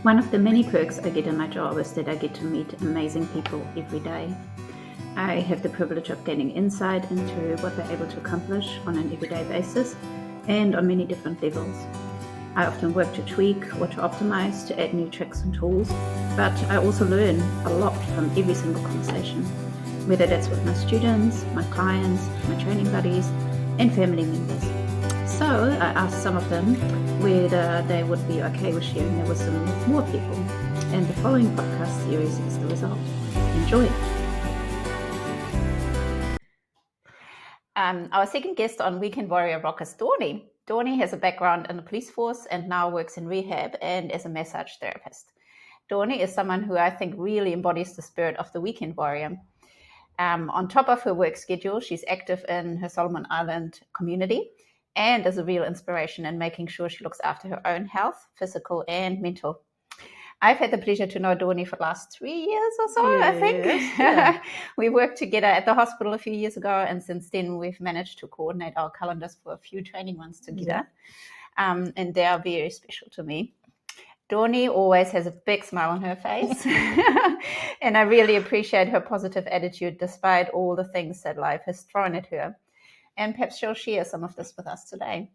One of the many perks I get in my job is that I get to meet amazing people every day. I have the privilege of gaining insight into what they're able to accomplish on an everyday basis and on many different levels. I often work to tweak or to optimize to add new tricks and tools, but I also learn a lot from every single conversation, whether that's with my students, my clients, my training buddies, and family members. So I asked some of them whether they would be okay with sharing their wisdom with more people, and the following podcast series is the result. Enjoy! Our second guest on Weekend Warrior Rock is Dawnie. Dawnie has a background in the police force and now works in rehab and as a massage therapist. Dawnie is someone who I think really embodies the spirit of the Weekend Warrior. On top of her work schedule, she's active in her Solomon Island community and is a real inspiration in making sure she looks after her own health, physical and mental. I've had the pleasure to know Dawnie for the last 3 years or so, yes, I think. Yeah. We worked together at the hospital a few years ago, and since then we've managed to coordinate our calendars for a few training runs together. Yeah. And they are very special to me. Dawnie always has a big smile on her face, and I really appreciate her positive attitude despite all the things that life has thrown at her. And perhaps she'll share some of this with us today.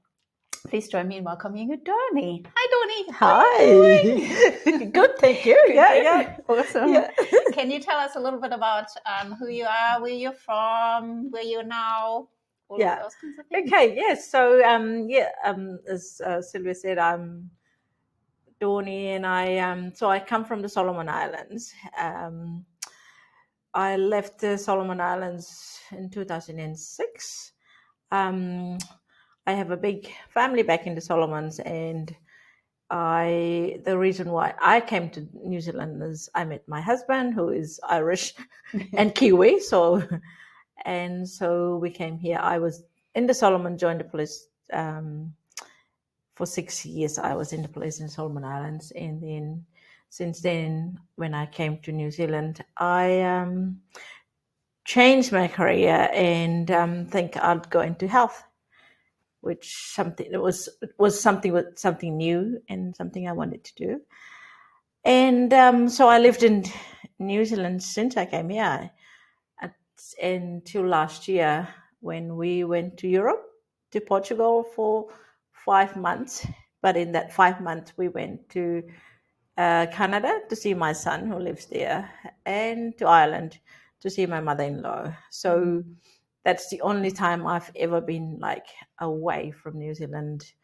Please join me in welcoming you, Dawnie. Hi, Dawnie. Hi. Good, thank you. Yeah. Awesome. Yeah. Can you tell us a little bit about who you are, where you're from, where you're now, all of those kinds of things? Okay, yes. So, as Sylvia said, I'm Dawnie, and I come from the Solomon Islands. I left the Solomon Islands in 2006. I have a big family back in the Solomons, and the reason why I came to New Zealand is I met my husband, who is Irish and Kiwi. So we came here. I was in the Solomon, joined the police for 6 years. I was in the police in Solomon Islands, and then since then, when I came to New Zealand, I changed my career and think I'd go into health, which was something new and something I wanted to do. And so I lived in New Zealand since I came here until last year, when we went to Europe, to Portugal for 5 months. But in that 5 months, we went to Canada to see my son, who lives there, and to Ireland to see my mother-in-law. So that's the only time I've ever been away from New Zealand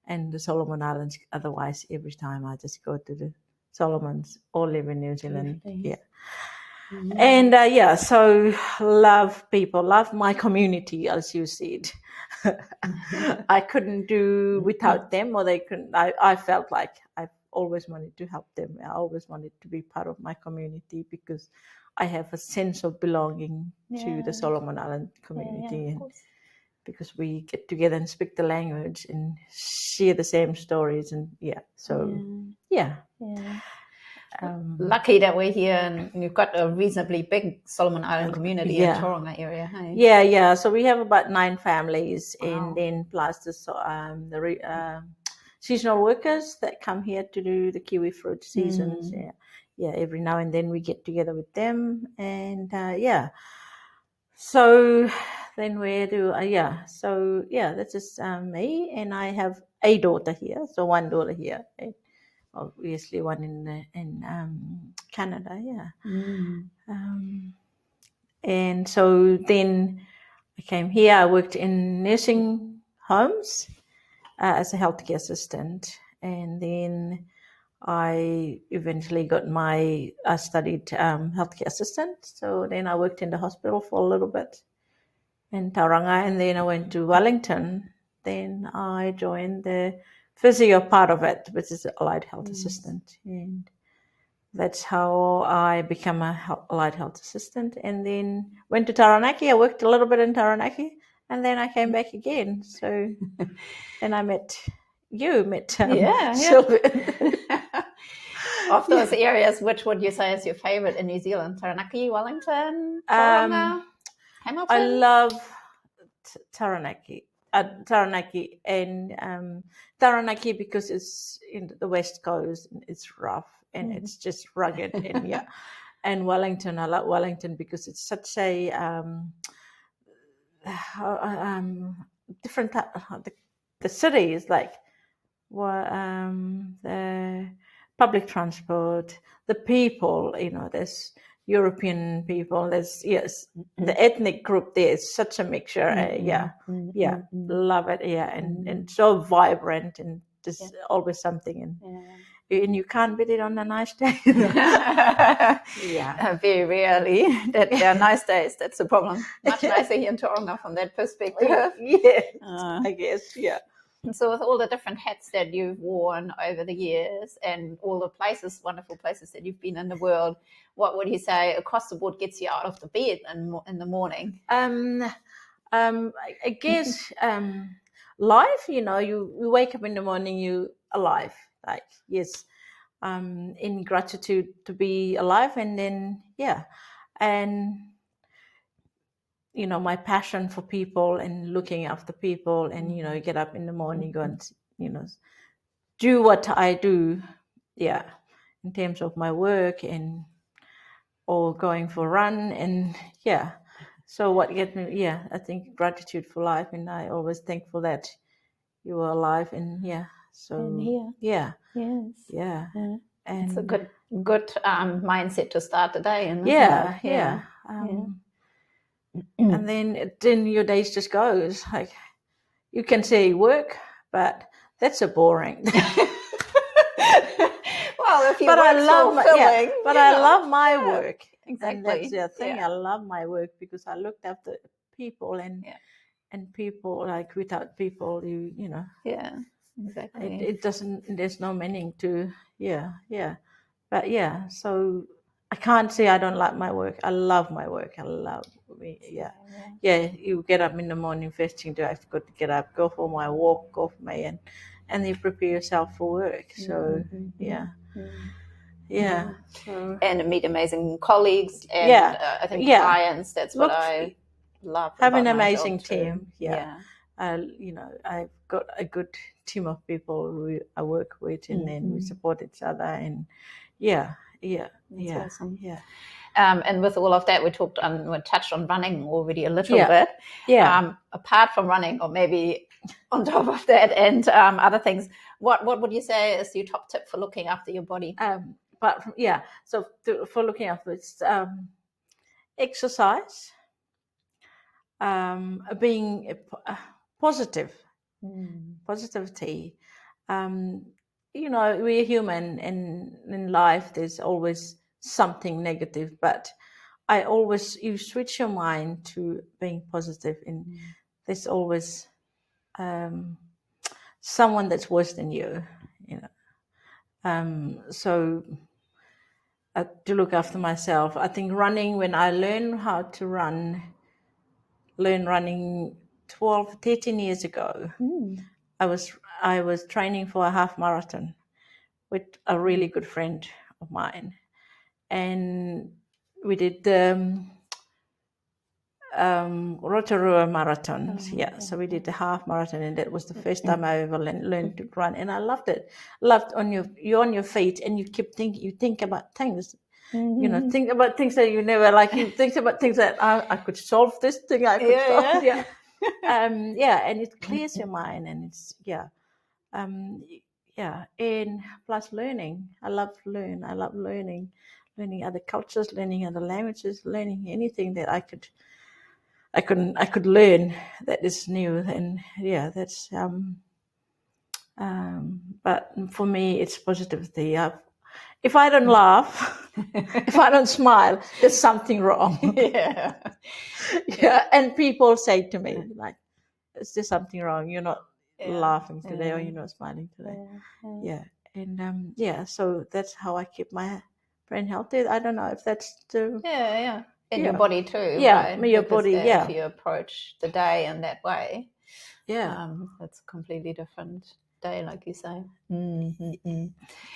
and the Solomon Islands. Otherwise, every time I just go to the Solomons or live in New Zealand. Yeah. Mm-hmm. And so love people, love my community, as you said. I couldn't do without them, or they couldn't. I felt like I always wanted to help them. I always wanted to be part of my community because I have a sense of belonging to the Solomon Island community, and because we get together and speak the language and share the same stories, and lucky that we're here, and you've got a reasonably big Solomon Island community in the Tauranga area. Hey? Yeah. So we have about 9 families, and then plus the seasonal workers that come here to do the kiwi fruit seasons. Every now and then we get together with them, and so then where do that's just me, and I have a daughter here, so one daughter here, and obviously one in Canada. And so then I came here. I worked in nursing homes as a healthcare assistant, and then I eventually I studied healthcare assistant. So then I worked in the hospital for a little bit in Tauranga, and then I went to Wellington. Then I joined the physio part of it, which is allied health assistant. And that's how I became a allied health assistant. And then went to Taranaki. I worked a little bit in Taranaki, and then I came back again. So then I met Sylvia. Of those areas, which would you say is your favorite in New Zealand? Taranaki, Wellington, Tauranga, Hamilton? I love Taranaki. at Taranaki, and Taranaki because it's in the west coast, and it's rough and it's just rugged, and yeah. And Wellington, I like Wellington because it's such a different type. The city is like the public transport, the people. There's European people. There's the ethnic group there is such a mixture. Love it. Yeah, and so vibrant, and there's always something, and you can't beat it on a nice day. Very rarely that there are nice days. That's the problem. Much nicer here in Tauranga from that perspective. I guess. Yeah. And so with all the different hats that you've worn over the years and all the wonderful places that you've been in the world, what would you say across the board gets you out of the bed in the morning? I guess life, you wake up in the morning, you alive. Like, yes, in gratitude to be alive, and then, and my passion for people and looking after people, and you get up in the morning, go and do what I do, in terms of my work or going for a run, and so what get me, I think gratitude for life, and I always thankful that you are alive, and so and here. And it's a good mindset to start the day, and and then your days just goes like, you can say work, but that's so boring. Well, if you but I love I love my work. Exactly. And that's the thing. I love my work because I looked after people, and people, like, without people, Yeah, exactly. It doesn't. There's no meaning to. But so I can't say I don't like my work. I love my work. I love me. You get up in the morning, first thing I've got to get up, go for my walk, go for my and you prepare yourself for work. So So, and meet amazing colleagues and I think clients. That's what I love. Have an amazing team. I've got a good team of people who I work with, and then we support each other, and That's awesome. And with all of that, we touched on running already a little bit. Apart from running, or maybe on top of that, and other things, what would you say is your top tip for looking after your body? But for looking after it's exercise, being positive, positivity. We're human, and in life there's always something negative, but you switch your mind to being positive, and there's always someone that's worse than you, so to look after myself. I think running, when I learned how to running 13 years ago, I was training for a half marathon with a really good friend of mine, and we did the Rotorua marathon. So we did the half marathon, and that was the first time I ever learned to run, and I loved it. Loved you're on your feet, and you think about things. Think about things that you never, like, you think about things that I could solve this thing. I could solve. And it clears your mind, and it's and plus learning. I love learning other cultures, learning other languages, learning anything that I could learn that is new. And that's but for me it's positivity. If I don't laugh, if I don't smile, there's something wrong. And people say to me, like, is there something wrong? You're not laughing today, or you're not smiling today. And so that's how I keep my brain healthy. I don't know if that's the in your body too. Your body. If you approach the day in that way, that's a completely different day, like you say.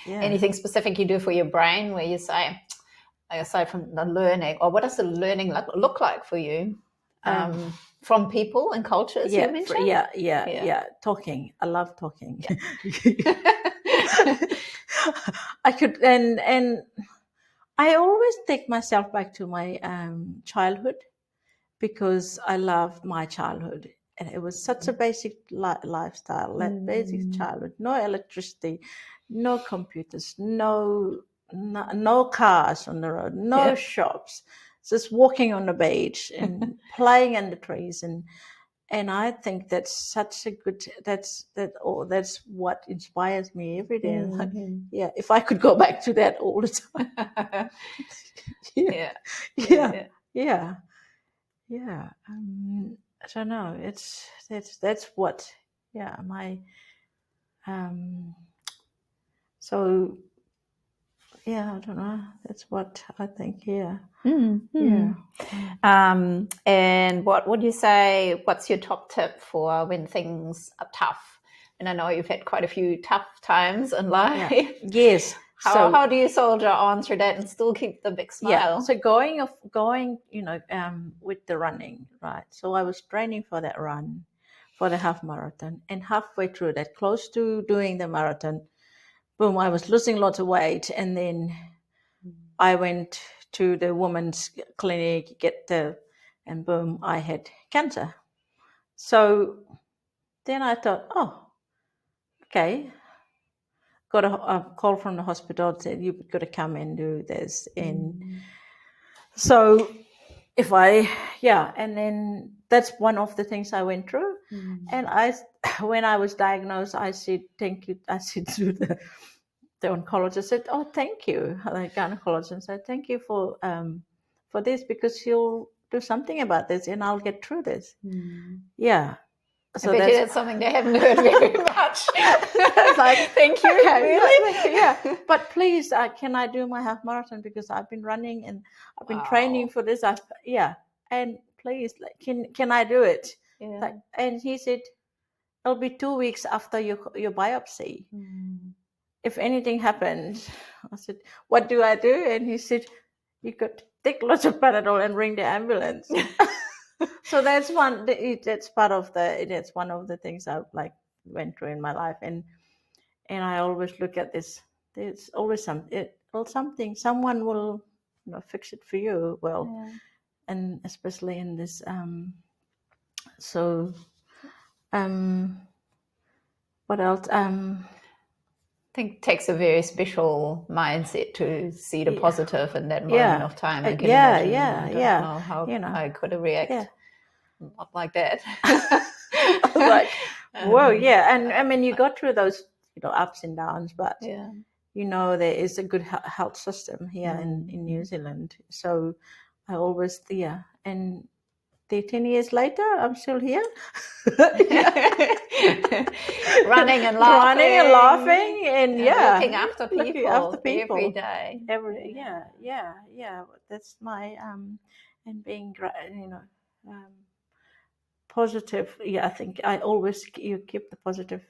Anything specific you do for your brain where you say, aside from the learning, or what does the learning look like for you From people and cultures, you mentioned? Yeah. Talking. I love talking. I could, and I always take myself back to my childhood, because I loved my childhood, and it was such a basic lifestyle, basic childhood. No electricity, no computers, no cars on the road, no shops. Just walking on the beach and playing in the trees, and I think that's such a good. That's what inspires me every day. Like, yeah, if I could go back to that all the time. yeah. I don't know. That's what. Yeah, my. So. Yeah, I don't know. That's what I think. Yeah. Yeah. And what would you say? What's your top tip for when things are tough? And I know you've had quite a few tough times in life. Yeah. Yes. How do you soldier on through that and still keep the big smile? Yeah. So going, with the running, right? So I was training for that run, for the half marathon, and halfway through that, close to doing the marathon, boom, I was losing lots of weight, and then I went to the women's clinic, and boom, I had cancer. So then I thought, oh, okay. Got a call from the hospital, said you've got to come and do this, and so and then that's one of the things I went through, and when I was diagnosed, I said thank you. I said to the oncologist, said, oh, thank you. The gynecologist said, thank you for this, because you'll do something about this, and I'll get through this. Yeah. So that's something they haven't heard very much. It's like, thank you. Okay, really? Yeah. But please, can I do my half marathon, because I've been running and I've been training for this. And please, can I do it? Yeah. And he said, it'll be 2 weeks after your biopsy. If anything happens, I said, what do I do? And he said, you could take lots of Panadol and ring the ambulance. So that's one. That's part of that's one of the things I went through in my life, and I always look at this. There's always something. Someone will, fix it for you. Well, and especially in this. What else? I think it takes a very special mindset to see the positive in that moment of time. I can imagine. How I could have reacted. Not like that. Whoa, yeah. And I mean, you go through those, ups and downs, but there is a good health system here in New Zealand. So I always, and 13 years later, I'm still here. Running and laughing. And looking after people every day. That's my, and being, positive. I think I always you keep the positive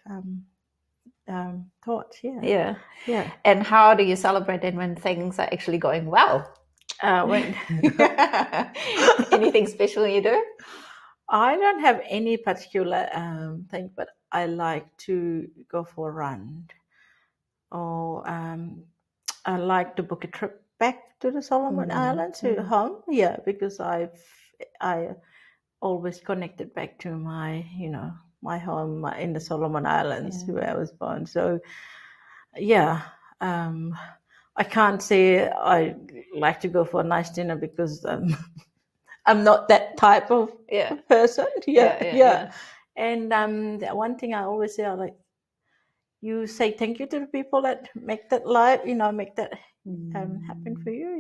thoughts. Yeah. And how do you celebrate it when things are actually going well? Anything special you do? I don't have any particular thing, but I like to go for a run, or I like to book a trip back to the Solomon Islands, to home. Yeah, because I always connected back to my, my home in the Solomon Islands, where I was born. So, I can't say I like to go for a nice dinner, because I'm not that type of person. And the one thing I always say, you say thank you to the people that make that life, make that happen for you.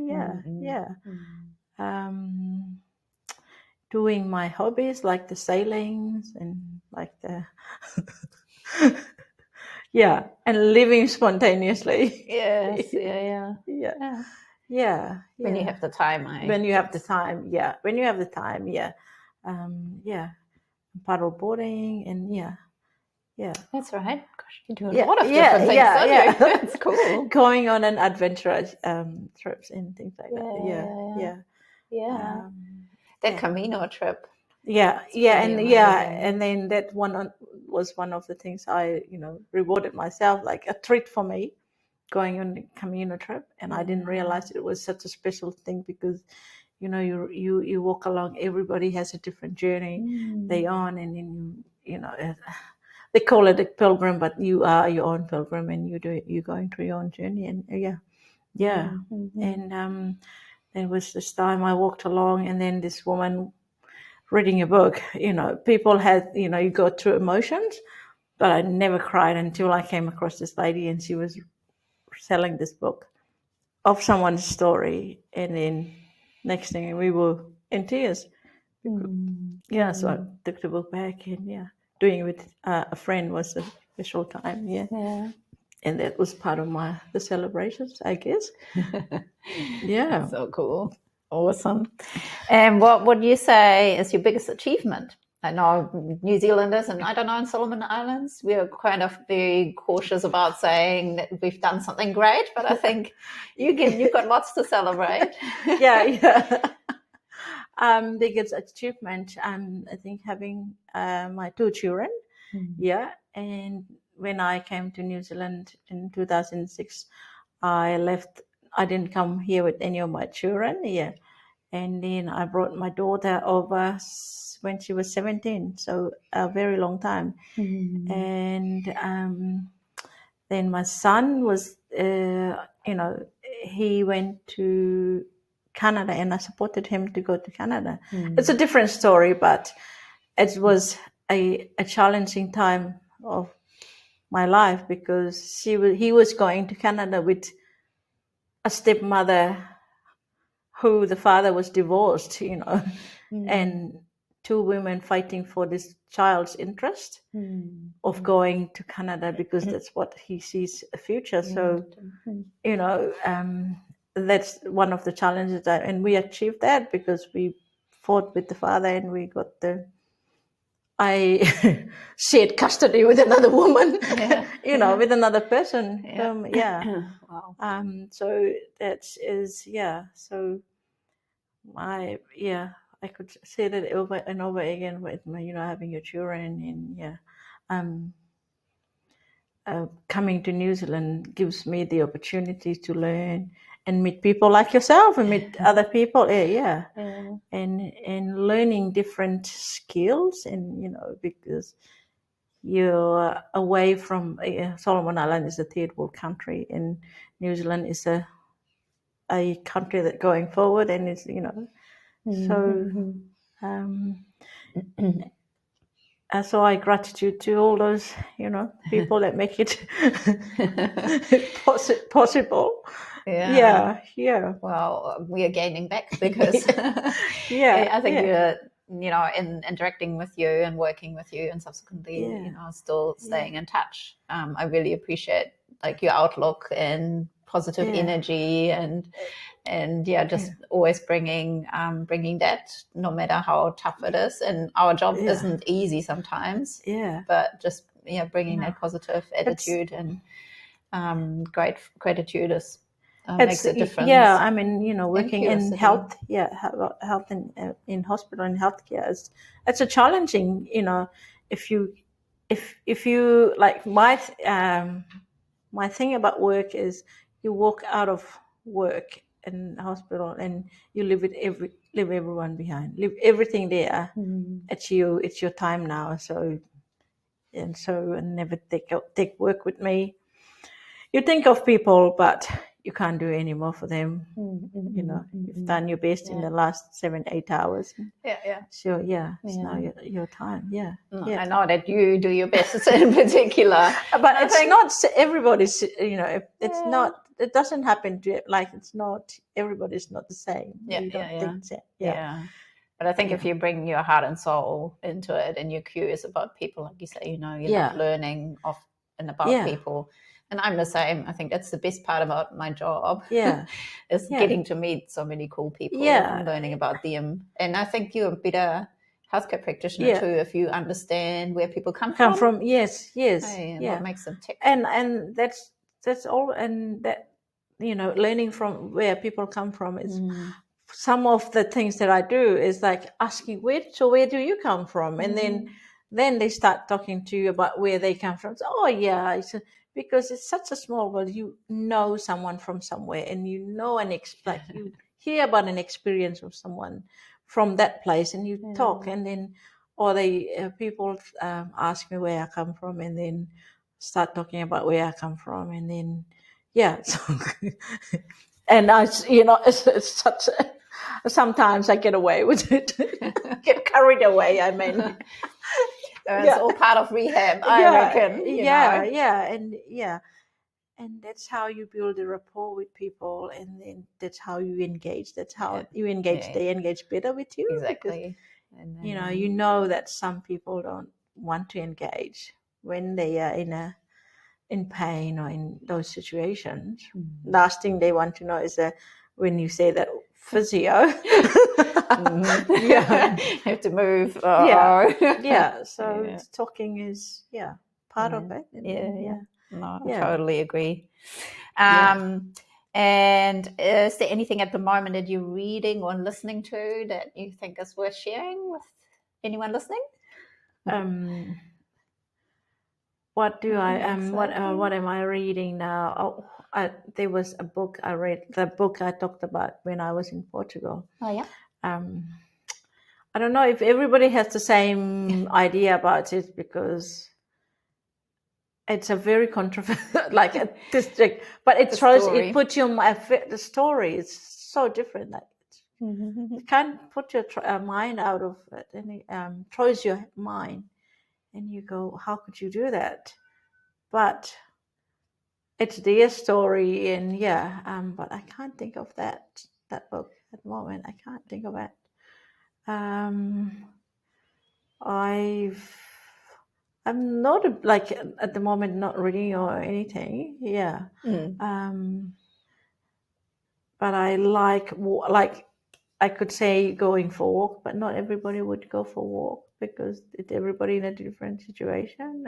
Doing my hobbies, like the sailings and like the and living spontaneously. Yes. When you have the time. When you have the time, paddle boarding, and That's right. Gosh, you do a lot of different things, don't you? That's cool. Going on an adventurous trips and things like that. That Camino trip. yeah, It's yeah, pretty and yeah, amazing. and then that was one of the things I, rewarded myself, like a treat for me, going on a Camino trip, and I didn't realize it was such a special thing because, you walk along. Everybody has a different journey they on, and then they call it a pilgrim, but you are your own pilgrim, and you're going through your own journey, and yeah, and there was this time I walked along, and then this woman reading a book. People had, you go through emotions, but I never cried until I came across this lady, and she was selling this book of someone's story, and then next thing we were in tears. Yeah, so I took the book back, and doing it with a friend was a special time. Yeah, and that was part of the celebrations, I guess. Yeah. So cool. Awesome. And what would you say is your biggest achievement? I know New Zealanders, and I don't know, in Solomon Islands, we're kind of very cautious about saying that we've done something great, but I think you've got lots to celebrate. Yeah. Biggest achievement, I think, having my two children. Yeah, and when I came to New Zealand in 2006, I left. I didn't come here with any of my children. Yeah, and then I brought my daughter over when she was 17, so a very long time. And then my son was, he went to Canada, and I supported him to go to Canada. It's a different story, but it was a challenging time of my life because he was going to Canada with a stepmother who the father was divorced, and two women fighting for this child's interest of going to Canada because that's what he sees a future. So, that's one of the challenges and we achieved that because we fought with the father and we got I shared custody with another woman, with another person. Wow. So that is, so I could say that over and over again with my, having your children, and coming to New Zealand gives me the opportunity to learn and meet people like yourself and meet other people. And learning different skills, and because you're away from Solomon Island is a third world country, and New Zealand is a country that going forward, and is so. So I gratitude to all those people that make it possible. Yeah. Well, we are gaining back because I think you're in interacting with you and working with you, and subsequently still staying in touch. I really appreciate like your outlook and positive energy, and just always bringing that, no matter how tough it is. And our job isn't easy sometimes, but just bringing that positive attitude and great gratitude is makes a difference. I mean, working in health, health in hospital and healthcare it's a challenging, if you like my thing about work is you walk out of work in hospital and you leave everyone behind, leave everything there. It's your time now. So and never take work with me. You think of people, but you can't do any more for them. You've done your best in the last 7-8 hours. So it's now your time. I know that you do your best in particular, but it's not everybody's. It's not. It doesn't happen to like it's not. Everybody's not the same. But I think if you bring your heart and soul into it, and you're curious about people, like you say, you love learning of and about people. And I'm the same. I think that's the best part about my job. Is getting to meet so many cool people and learning about them. And I think you're a better healthcare practitioner too if you understand where people come from. Yes. What makes them tick. And that's all. And that learning from where people come from is some of the things that I do is like asking where do you come from, and then they start talking to you about where they come from. So, oh yeah, because it's such a small world. You know someone from somewhere, and you know like you hear about an experience of someone from that place, and you talk, and then or they people ask me where I come from, and then start talking about where I come from, and then so and it's such sometimes I get away with it. Get carried away, I mean. It's all part of rehab, I reckon. And that's how you build a rapport with people, and then that's how you engage. That's how you engage. They engage better with you. Exactly. And then, you know that some people don't want to engage when they are in pain or in those situations. Last thing they want to know is that when you say that physio, you have to move. So talking is part of it. No, I totally agree. And is there anything at the moment that you're reading or listening to that you think is worth sharing with anyone listening? What do what am I reading now? There was a book I read, the book I talked about when I was in Portugal. Oh yeah. I don't know if everybody has the same idea about it, because it's a very controversial, like a district, but it puts your the story is so different. Like you can't put your mind out of it, and it throws your mind, and you go, how could you do that? But it's their story, and but I can't think of that book at the moment. I can't think of it. I'm not like at the moment not reading or anything. But I like I could say going for a walk, but not everybody would go for a walk because it's everybody in a different situation.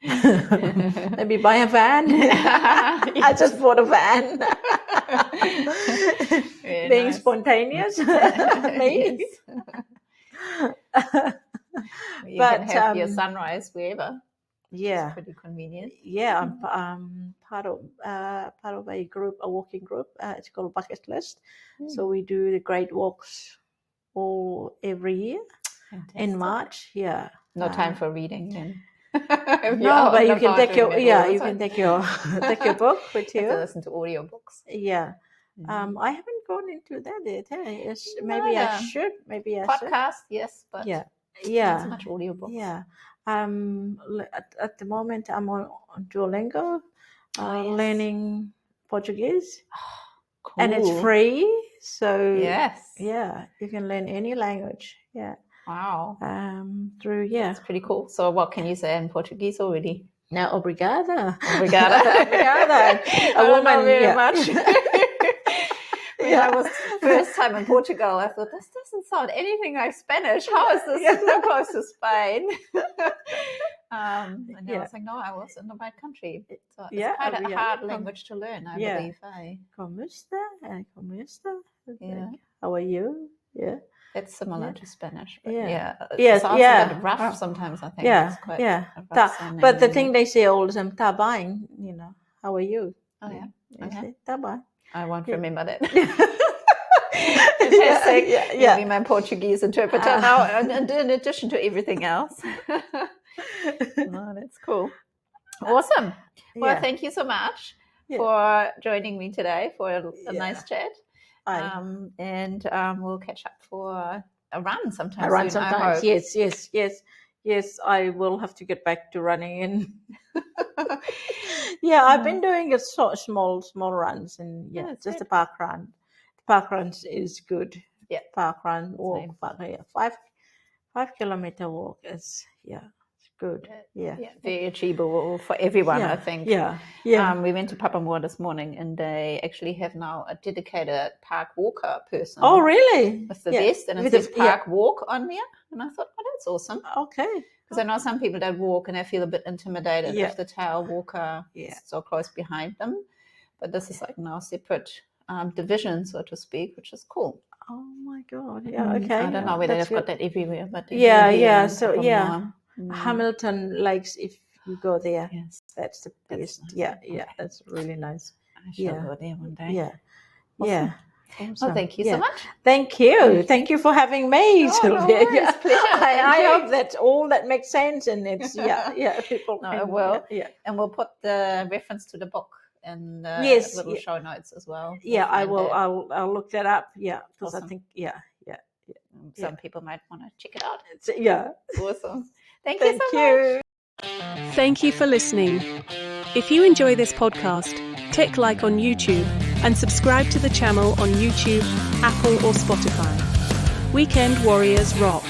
Maybe buy a van. I just bought a van. Being spontaneous. Maybe. You can have your sunrise wherever. Yeah, it's pretty convenient. Yeah, I'm part of a group, a walking group. It's called Bucket List. So we do the great walks every year. Fantastic. In March. Yeah. No time for reading then. No, but you can take take your book with you. You have to listen to audiobooks. Yeah. I haven't gone into that yet. Maybe I should. Podcast, yes, but not so much audiobooks. Yeah. At the moment I'm on Duolingo, learning Portuguese. Cool. And it's free, so you can learn any language. Wow. Through It's pretty cool. So what can you say in Portuguese already? Now, obrigada. Obrigada. A woman very much. When I was first time in Portugal, I thought, this doesn't sound anything like Spanish. How is this so close to Spain? And I was like, no, I was in the right country. So it's quite a hard language to learn, I believe. ¿Cómo está? How are you? Yeah. It's similar to Spanish. But it sounds a bit rough sometimes, I think. It's quite but the thing they say all the time, tá bem, how are you? Oh, yeah. Okay. Tá bem. I won't remember that. Fantastic. You'll be my Portuguese interpreter now, in addition to everything else. No, that's cool. Awesome. Well, thank you so much for joining me today for a nice chat. And we'll catch up for a run sometime soon. I hope. Yes. I will have to get back to running, and I've been doing small runs, and just a park run. The park runs is good. Yeah, park run walk, 5-kilometer walk is it's good. Very achievable for everyone, I think. We went to Papamoa this morning, and they actually have now a dedicated park walker person. Oh, really? With the vest, and it says park walk on there. And I thought, oh, that's awesome. Okay. Because I know some people that walk and they feel a bit intimidated if the tail walker is so close behind them. But this is like now separate division, so to speak, which is cool. Oh my God! Yeah, okay. I don't know whether that's they've got good. that everywhere, but Yeah, here yeah. and a So couple yeah, more. Hamilton Lakes. If you go there, Yes, that's the that's best. nice. Yeah, Okay. yeah. That's really nice. I shall Yeah, go there one day. yeah, Awesome. yeah. Well, Awesome. thank you Yeah. so much. Thank you. Okay. Thank you for having me, Oh, no Sylvia. worries. Yeah. Pleasure. Thank I you. hope that all that makes sense, and it's yeah. People No, can, I will. Yeah. And we'll put the reference to the book in the Yes, little yeah. show notes as well. Yeah, We'll I find will. that. I'll look that up. Yeah, because I Awesome. think yeah. Some people might want to check it out. Yeah. Awesome. Thank you so you. much. Thank you for listening. If you enjoy this podcast, click like on YouTube and subscribe to the channel on YouTube, Apple or Spotify. Weekend Warriors rock.